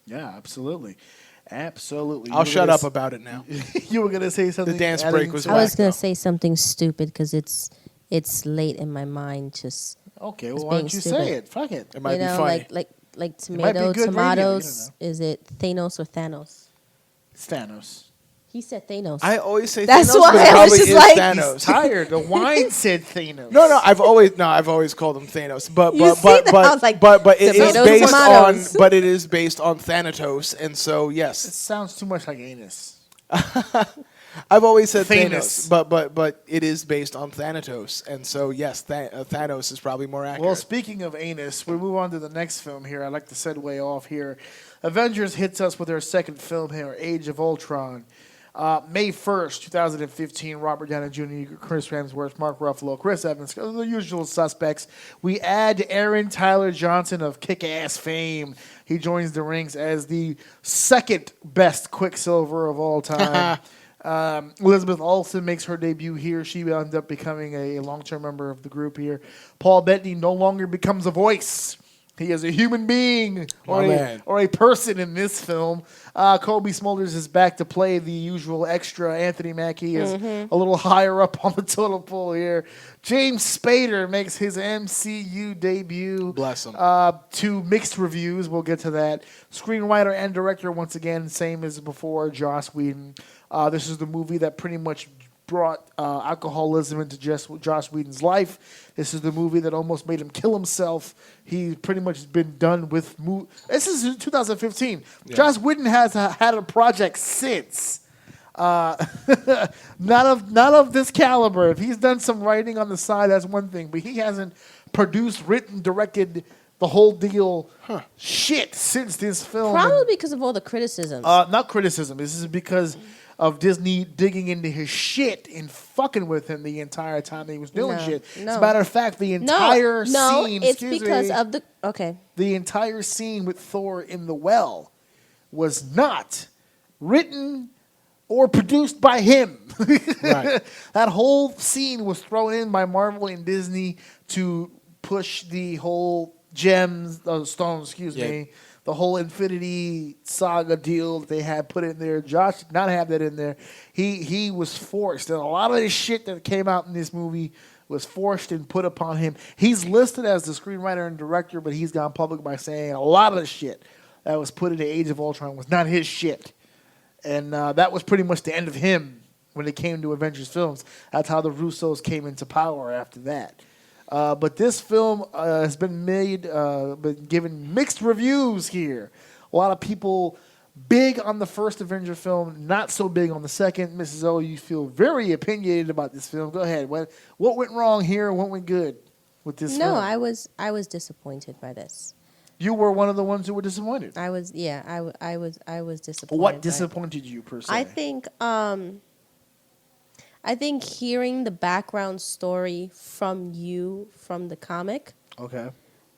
Yeah, absolutely. I'll shut up about it now. You were gonna say something. The dance break was I was whack, gonna though. say something stupid because it's late in my mind. Just Okay, It's well, why don't being you stupid. say it? Fuck it. It might be funny. like might be tomato, good radio, you tomatoes. don't know. Is it Thanos or Thanos? It's Thanos. He said Thanos. I always say That's Thanos, why but it I was probably just is like- Thanos. He's tired. The wine said Thanos. No, I've always called him Thanos, but You see that? I was like, but it is tomatoes, based tomatoes. on it is based on Thanatos, and so It yes, sounds too much like anus. I've always said Thanos. Thanos, but it is based on Thanatos, and so yes, Thanos is probably more accurate. Well, speaking of anus, we move on to the next film here. I'd like to segue off here. Avengers hits us with their second film here, Age of Ultron. May 1st, 2015, Robert Downey Jr., Chris Hemsworth, Mark Ruffalo, Chris Evans, the usual suspects. We add Aaron Tyler Johnson of Kick-Ass fame. He joins the ranks as the second best Quicksilver of all time. Elizabeth Olsen makes her debut here. She ends up becoming a long-term member of the group here. Paul Bettany no longer becomes a voice. He is a human being or a person in this film. Kobe Smulders is back to play the usual extra. Anthony Mackie is a little higher up on the total pole here. James Spader makes his MCU debut. Bless him. To mixed reviews. We'll get to that. Screenwriter and director, once again, same as before, Joss Whedon. This is the movie that pretty much brought alcoholism into Joss Whedon's life. This is the movie that almost made him kill himself. He's pretty much been done with This is 2015. Yeah. Joss Whedon has had a project since. Not of this caliber. If he's done some writing on the side, that's one thing. But he hasn't produced, written, directed the whole deal shit since this film. Probably because of all the criticisms. Not criticism. This is because of Disney digging into his shit and fucking with him the entire time he was doing shit. As a matter of fact, the entire scene. It's because of the The entire scene with Thor in the well was not written or produced by him. Right. That whole scene was thrown in by Marvel and Disney to push the whole stones, the whole Infinity Saga deal that they had put in there. Josh did not have that in there. He was forced, and a lot of this shit that came out in this movie was forced and put upon him. He's listed as the screenwriter and director, but he's gone public by saying a lot of the shit that was put into Age of Ultron was not his shit. And that was pretty much the end of him when it came to Avengers films. That's how the Russos came into power after that. But this film has been given mixed reviews here. A lot of people big on the first Avenger film, not so big on the second. Mrs. O, you feel very opinionated about this film. Go ahead. What went wrong here? What went good with this film? No, I was disappointed by this. You were one of the ones who were disappointed. I was disappointed. What disappointed you per se? I think hearing the background story from the comic. Okay.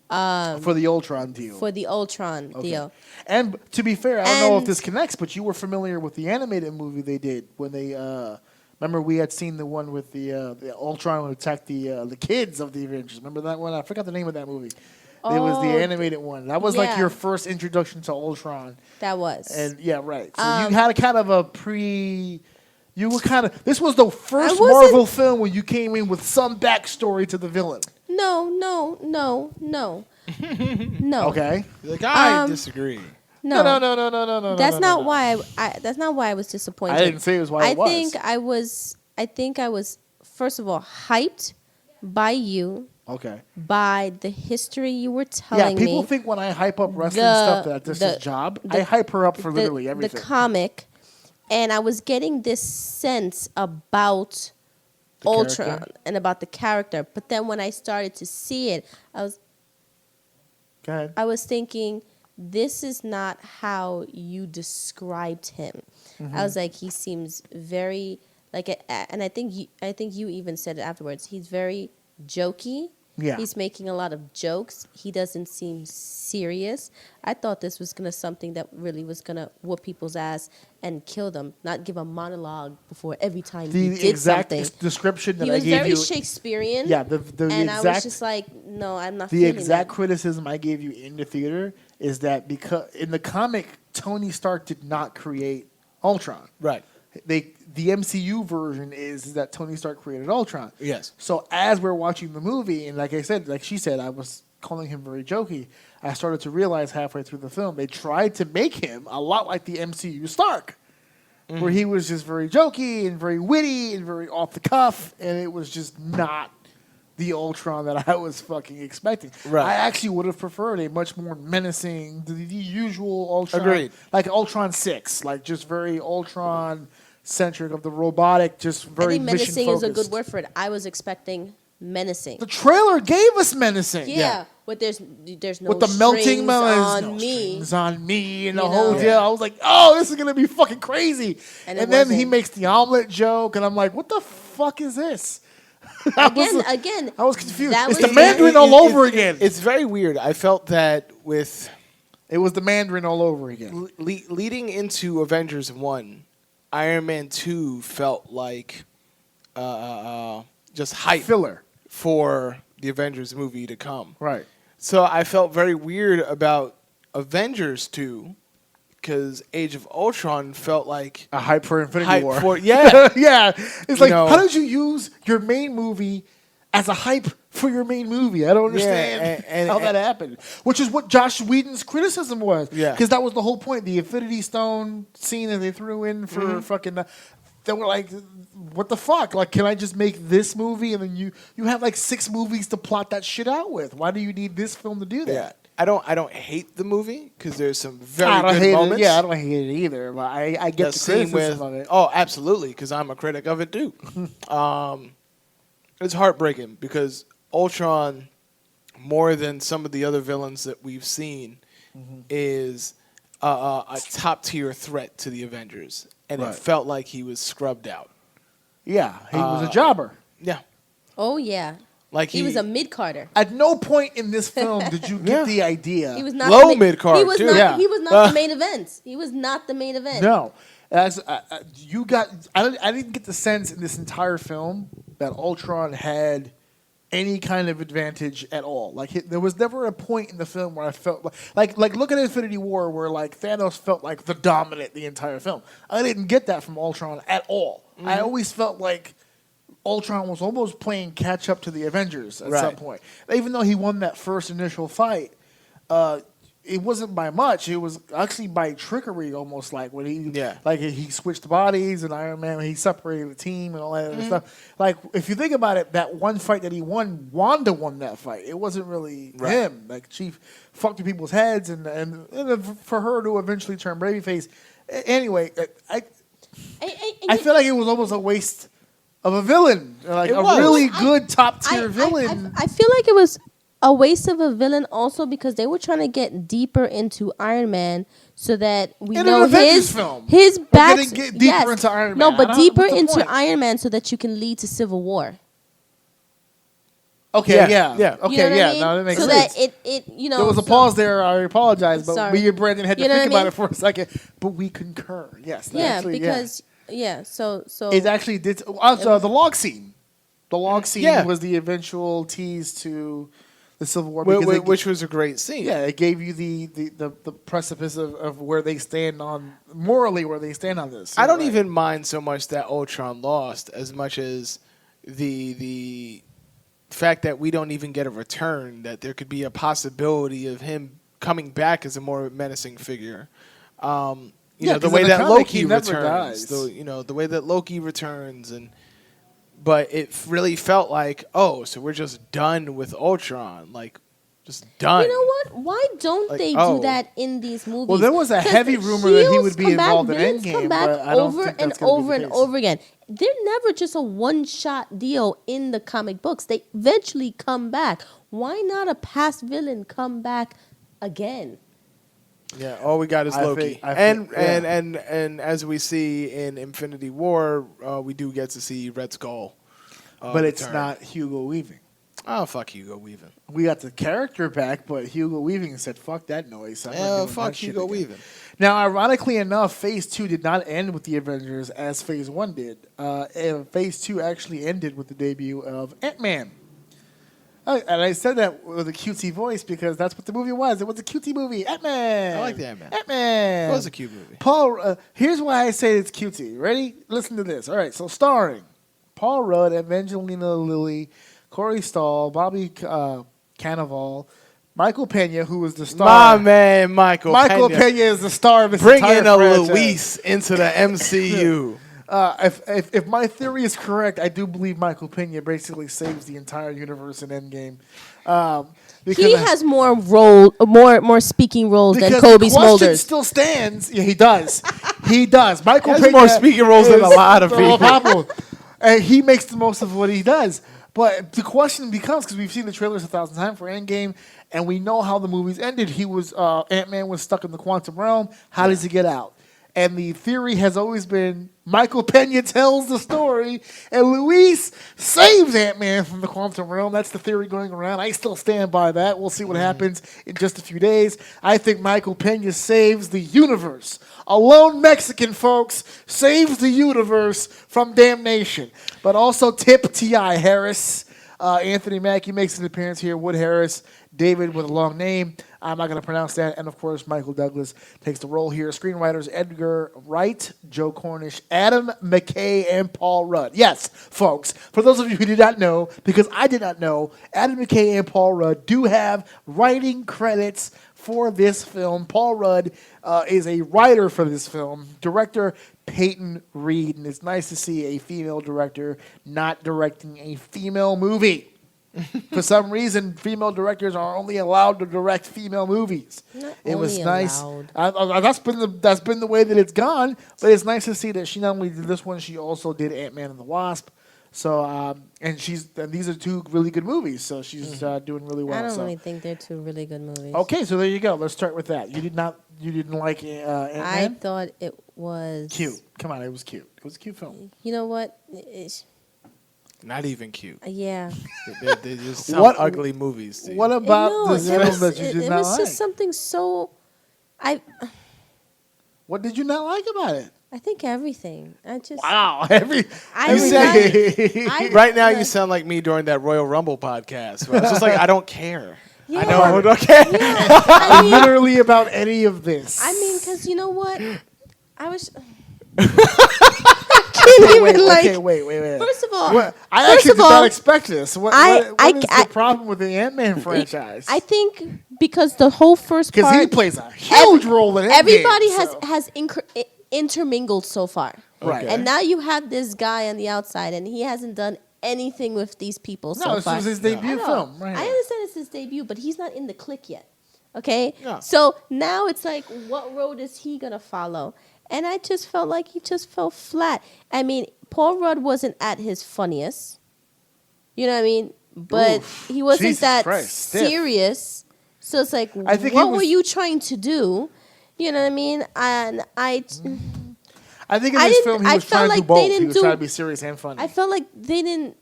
For the Ultron deal. For the Ultron deal. And to be fair, I don't know if this connects, but you were familiar with the animated movie they did when they remember we had seen the one with the Ultron who attacked the kids of the Avengers. Remember that one? I forgot the name of that movie. It was the animated one. That was like your first introduction to Ultron. That was. And yeah, right. So you had a kind of a you were kind of. This was the first Marvel film where you came in with some backstory to the villain. No. Okay. Like, I disagree. No. No. That's not why I was disappointed. I didn't say it was why it was. I think I was first of all hyped by you. Okay. By the history you were telling me. Yeah, people think when I hype up wrestling stuff that this is job. I hype her up for literally everything. The comic, and I was getting this sense about Ultron and about the character. But then when I started to see it, I was thinking, this is not how you described him. Mm-hmm. I was like, he seems very and I think you even said it afterwards. He's very jokey. Yeah. He's making a lot of jokes. He doesn't seem serious. I thought this was something that really was gonna whoop people's ass and kill them, not give a monologue before every time he did something. The exact description that he I was gave very you. Shakespearean. Yeah, I was just like, no, I'm not. The exact criticism I gave you in the theater is that because in the comic, Tony Stark did not create Ultron. Right. The MCU version is that Tony Stark created Ultron. Yes. So as we're watching the movie, and like she said, I was calling him very jokey. I started to realize halfway through the film they tried to make him a lot like the MCU Stark, where he was just very jokey and very witty and very off the cuff, and it was just not the Ultron that I was fucking expecting. Right. I actually would have preferred a much more menacing, the usual Ultron. Agreed. Like Ultron 6, like just very Ultron-centric of the robotic, just very mission-focused. I think menacing is a good word for it. I was expecting menacing. The trailer gave us menacing. Yeah. But there's no with the melting on me. me. Strings on me and the whole deal. I was like, oh, this is going to be fucking crazy. And then he makes the omelet joke, and I'm like, what the fuck is this? Again, I was confused. It's the Mandarin all over again. It's very weird. I felt that it was the Mandarin all over again. Leading into Avengers 1, Iron Man 2 felt like just hype filler for the Avengers movie to come. Right. So I felt very weird about Avengers 2 because Age of Ultron felt like a hype for Infinity War. Yeah. It's like, how did you use your main movie as a hype for your main movie? I don't understand how that happened. Which is what Joss Whedon's criticism was. Yeah. Because that was the whole point. The Infinity Stone scene that they threw in for fucking they were like, what the fuck? Like, can I just make this movie and then you have like 6 movies to plot that shit out with? Why do you need this film to do that? I don't hate the movie because there's some I very don't good hate moments. it. Yeah, I don't hate it either. But I get the scene criticism of it. Oh, absolutely, because I'm a critic of it too. It's heartbreaking because Ultron, more than some of the other villains that we've seen, is a top tier threat to the Avengers, and Right. it felt like he was scrubbed out. Yeah, he was a jobber. Yeah, Oh yeah, like he was a mid Carter. At no point in this film did you get Yeah. the idea. He was not Low the mid-card, He was too. not. Yeah. He was not the main event. He was not the main event. No, as you got, I didn't get the sense in this entire film that Ultron had any kind of advantage at all. Like there was never a point in the film where I felt like look at Infinity War where like Thanos felt like the dominant the entire film. I didn't get that from Ultron at all. I always felt like Ultron was almost playing catch up to the Avengers at some Right. point. Even though he won that first initial fight, it wasn't by much. It was actually by trickery, almost like when he switched bodies and Iron Man, he separated the team and all that other stuff. Like if you think about it, that one fight that he won, Wanda won that fight. It wasn't really him. Like Chief fucked with people's heads, and for her to eventually turn babyface. Anyway, I feel like it was almost a waste of a villain, like It a was. really good top tier villain. I feel like it was a waste of a villain also because they were trying to get deeper into Iron Man so that we In know an Avengers his film. his We're back getting deeper into Iron No, Man. I but don't- deeper what's the into point? Iron Man so that you can lead to Civil War. Okay, Yeah, yeah, yeah. okay, You know what yeah. I mean? No, that makes so sense. that it There was a pause there. I apologize, but Sorry. me and Brandon had to You know think what I about mean? it for a second. But we concur. Yes, Yeah, actually, because so it actually did. Also, the log scene. The log scene Yeah. was the eventual tease to the Civil War, because which was a great scene. yeah, it gave you the precipice of where they stand on morally, where they stand on this. I don't Right. even mind so much that Ultron lost as much as the fact that we don't even get a return, that there could be a possibility of him coming back as a more menacing figure. You Yeah, know, the 'cause way in the that comic, Loki he never returns. dies. The way that Loki returns, but it really felt like, oh, so we're just done with Ultron, like just done. you know what? Why don't Like, they oh. do that in these movies? Well, there was a 'Cause heavy the rumor that he heels would be come back, involved in villains Endgame, come back but I don't over think and that's gonna be over the and case. over again. They're never just a one-shot deal in the comic books. They eventually come back. Why not a past villain come back again? Yeah, all we got is I Loki, think- I and think- yeah. and as we see in Infinity War, we do get to see Red Skull. But it's return. not Hugo Weaving. Oh, fuck Hugo Weaving. We got the character back, but Hugo Weaving said, "Fuck that noise." I'm not Yeah, doing fuck that shit Hugo again. Weaving. Now, ironically enough, Phase 2 did not end with the Avengers as Phase 1 did. And Phase 2 actually ended with the debut of Ant-Man. And I said that with a cutesy voice because that's what the movie was. It was a cutesy movie. Ant-Man. I like the Ant-Man. Ant-Man. It was a cute movie. Paul, here's why I say it's cutesy. Ready? Listen to this. All right, so starring Paul Rudd, Evangelina Lilly, Corey Stoll, Bobby Cannavale, Michael Pena, who was the star. My man, Michael Pena is the star of this Bring entire in a franchise. Luis into the MCU. If my theory is correct, I do believe Michael Pena basically saves the entire universe in Endgame. Because He has more speaking roles than because Kobe the question Smulders. still stands. Yeah, he does. He does. Michael He has Pena more speaking roles than a is lot of the people. problem. And he makes the most of what he does. But the question becomes, because we've seen the trailers 1,000 times for Endgame, and we know how the movies ended. Ant-Man was stuck in the quantum realm. How does he get out? And the theory has always been Michael Pena tells the story, and Luis saves Ant-Man from the quantum realm. That's the theory going around. I still stand by that. We'll see what happens in just a few days. I think Michael Pena saves the universe. A lone Mexican, folks, saves the universe from damnation. But also tip T.I. Harris. Anthony Mackie makes an appearance here. Wood Harris. David with a long name. I'm not going to pronounce that. And, of course, Michael Douglas takes the role here. Screenwriters Edgar Wright, Joe Cornish, Adam McKay, and Paul Rudd. Yes, folks, for those of you who did not know, because I did not know, Adam McKay and Paul Rudd do have writing credits for this film. Paul Rudd is a writer for this film. Director Peyton Reed, and it's nice to see a female director not directing a female movie. For some reason, female directors are only allowed to direct female movies. Not It was only nice. allowed. That's been the way that it's gone. But it's nice to see that she not only did this one, she also did Ant-Man and the Wasp. So and these are two really good movies. So she's doing really well. I don't so. really think they're two really good movies. Okay, so there you go. Let's start with that. You didn't like I Ant-Man? thought it was Cute. Come on, it was cute. It was a cute film. You know what? Not even cute. Yeah. They just sound What- ugly movies. To you. What about No, this it film was, that you it, did it not was like? just something so. What did you not like about it? I think everything. I just. Wow, I every Right now, you sound like me during that Royal Rumble podcast. Where I was just like, I don't care. Yeah. I know I don't care. Yeah, I mean, literally about any of this. I mean, because you know what? I was. Can't even like. Wait. First of all, What? I first actually of did all, not expect this. What is I- the problem with the Ant-Man franchise? I think because the whole first Because part, he plays a huge role in Endgame. everybody so. has intermingled so far, Right. and now you have this guy on the outside, and he hasn't done anything with these people No, so this far. was his debut I know. film. Right. I understand it's his debut, but he's not in the clique yet. Okay, Yeah. so now it's like, what road is he gonna follow? And I just felt like he just fell flat. I mean, Paul Rudd wasn't at his funniest. You know what I mean? But Oof. he wasn't Jesus that Christ, stiff. serious. So it's like, I think he what was- were you trying to do? You know what I mean? And I think in I this didn't- film he I was felt trying to do like they both. He didn't was do- trying to be serious and funny. I felt like they didn't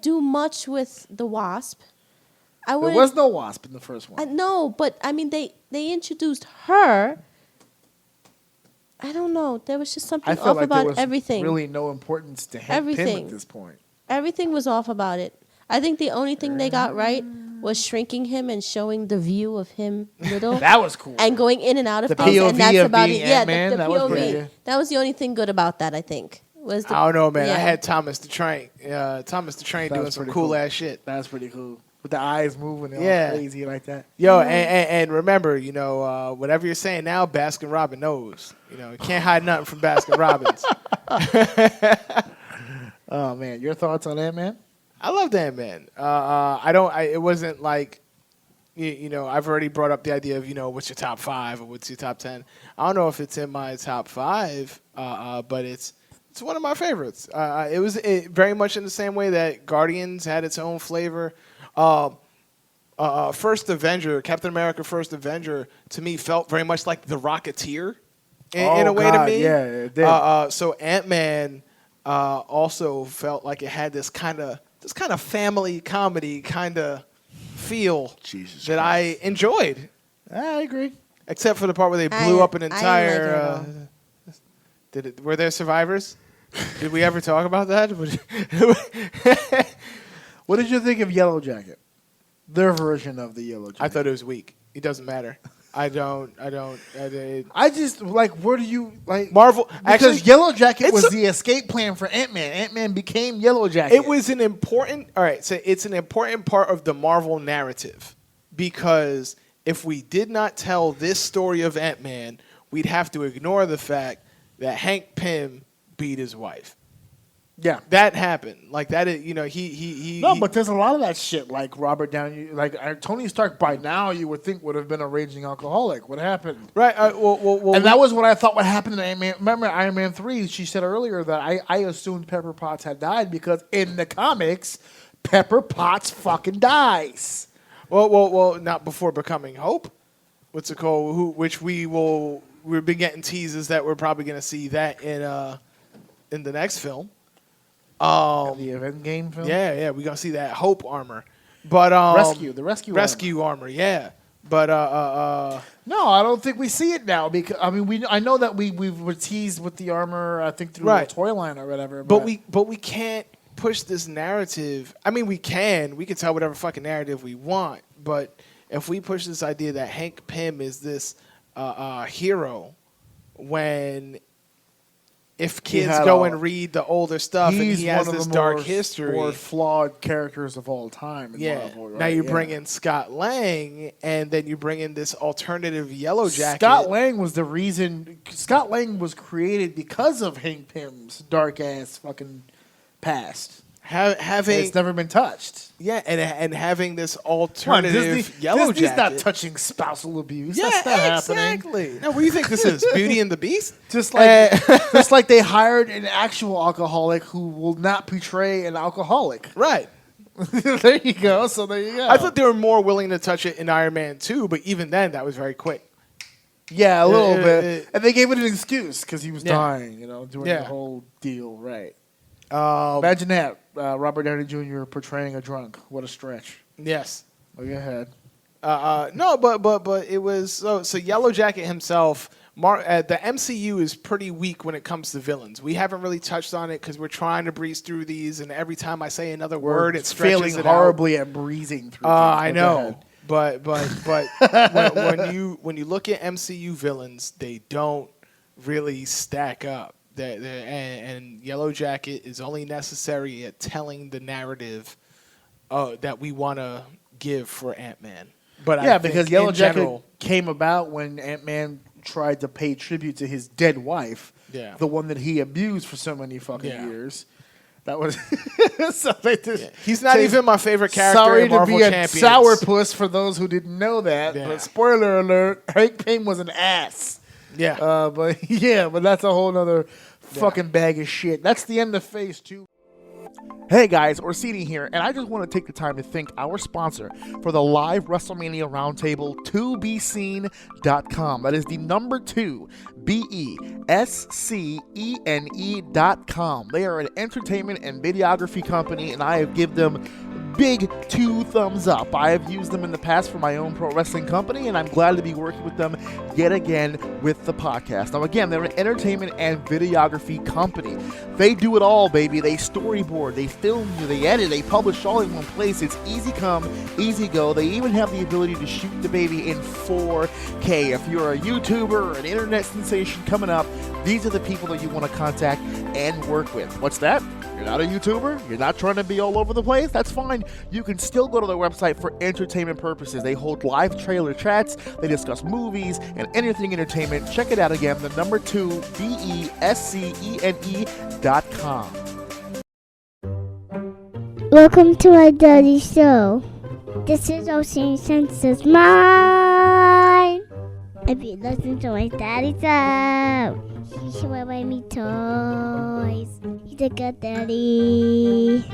do much with the Wasp. There was no Wasp in the first one. No, but I mean, they introduced her. I don't know. There was just something I off felt like about there was everything. really no importance to Hank Pym Everything. at this point. Everything was off about it. I think the only thing they got right was shrinking him and showing the view of him little That was cool. and going in and out of The things, POV and that's of about being it. Yeah, Ant-Man, the that was POV. pretty good. That was the only thing good about that. I think was the. I don't know, man. yeah. I had Thomas the Train. Thomas the Train That doing was some pretty cool cool. ass shit. That's pretty cool. With the eyes moving and Yeah. all crazy like that. Yo, and remember, you know, whatever you're saying now, Baskin Robbins knows. You know, you can't hide nothing from Baskin Robbins. Oh man, your thoughts on Ant-Man? I love Ant-Man. It wasn't like, you know, I've already brought up the idea of, you know, what's your top 5 or what's your top 10. I don't know if it's in my top 5, but it's one of my favorites. It was very much in the same way that Guardians had its own flavor. First Avenger, Captain America: First Avenger, to me felt very much like The Rocketeer in a way to me. Yeah, it did. So Ant-Man also felt like it had this kind of family comedy kind of feel Jesus that I enjoyed, I agree. except for the part where they blew up an I didn't like entire. it Were there survivors? Did we ever talk about that? What did you think of Yellow Jacket? Their version of the Yellow Jacket. I thought it was weak. It doesn't matter. I just like, where do you like Marvel Because actually Yellow Jacket it's was a- the escape plan for Ant-Man. Ant-Man became Yellow Jacket. It was an important. All right, so it's an important part of the Marvel narrative because if we did not tell this story of Ant-Man, we'd have to ignore the fact that Hank Pym beat his wife. Yeah. That happened. Like that is, you know, he No, but there's a lot of that shit. Like Robert Downey, like Tony Stark. By now, you would think would have been a raging alcoholic. What happened? right. Well, And that was what I thought would happen in Iron Man. Remember Iron Man 3? She said earlier that I assumed Pepper Potts had died because in the comics, Pepper Potts fucking dies. well, not before becoming Hope. What's it called? Which we've been getting teases that we're probably going to see that in the next film. The Endgame film. Yeah, we're gonna see that Hope armor, but The rescue armor, yeah. But No, I don't think we see it now because I mean I know that we were teased with the armor I think through Right. the toy line or whatever. but we can't push this narrative. I mean, we can tell whatever fucking narrative we want, but if we push this idea that Hank Pym is this hero when if kids had go a- and read the older stuff, and He's he has one of this the dark more, history. more flawed characters of all time. In Yeah. Marvel, right? Now you Yeah. bring in Scott Lang, and then you bring in this alternative Yellow Jacket. Scott Lang was the reason. Scott Lang was created because of Hank Pym's dark ass fucking past. Having It's never been touched. yeah, and having this Come on, alternative Yellow Disney's Jacket. not touching spousal abuse. Yeah, That's not happening. exactly. No, what do you think this is? Beauty and the Beast? Just like, just like they hired an actual alcoholic who will not portray an alcoholic. Right. There you go. So there you go. I thought they were more willing to touch it in Iron Man 2, but even then, that was very quick. Yeah, a little Uh, bit. And they gave it an excuse because he was Yeah. dying, during Yeah. the whole deal. Right. Um, Imagine that. Robert Downey Jr. portraying a drunk. What a stretch. yes. Go ahead. No, but it was so Yellow Jacket himself. The MCU is pretty weak when it comes to villains. We haven't really touched on it because we're trying to breeze through these, and every time I say another word, it stretches failing it horribly at breezing through. I things. Go know, ahead. but when you look at MCU villains, they don't really stack up. And Yellow Jacket is only necessary at telling the narrative that we want to give for Ant-Man. But Yeah, I think because Yellow in Jacket general, came about when Ant-Man tried to pay tribute to his dead wife, Yeah. the one that he abused for so many fucking Yeah. years. That was so they just he's not changed- even my favorite character Sorry in to Marvel be a Champions. sourpuss for those who didn't know that, Yeah. but spoiler alert: Hank Pym was an ass. Yeah. But that's a whole nother fucking bag of shit. That's the end of Phase 2. Hey guys, Orsini here, and I just want to take the time to thank our sponsor for the live WrestleMania Roundtable, 2BScene.com. That is the number 2, BESCENE.com. They are an entertainment and videography company, and I have given them big 2 thumbs up. I have used them in the past for my own pro wrestling company, and I'm glad to be working with them yet again with the podcast. Now, again, they're an entertainment and videography company. They do it all, baby. They storyboard, they film you, they edit, they publish all in one place. It's easy come, easy go. They even have the ability to shoot the baby in 4K. If you're a YouTuber or an internet sensation coming up, these are the people that you want to contact and work with. What's that? You're not a YouTuber? You're not trying to be all over the place? That's fine. You can still go to their website for entertainment purposes. They hold live trailer chats. They discuss movies and anything entertainment. Check it out again. The number 2, BESCENE.com. Welcome to our dirty show. This is Uncensored mine. If you listen to my daddy's show, he should buy me toys. He's a good daddy.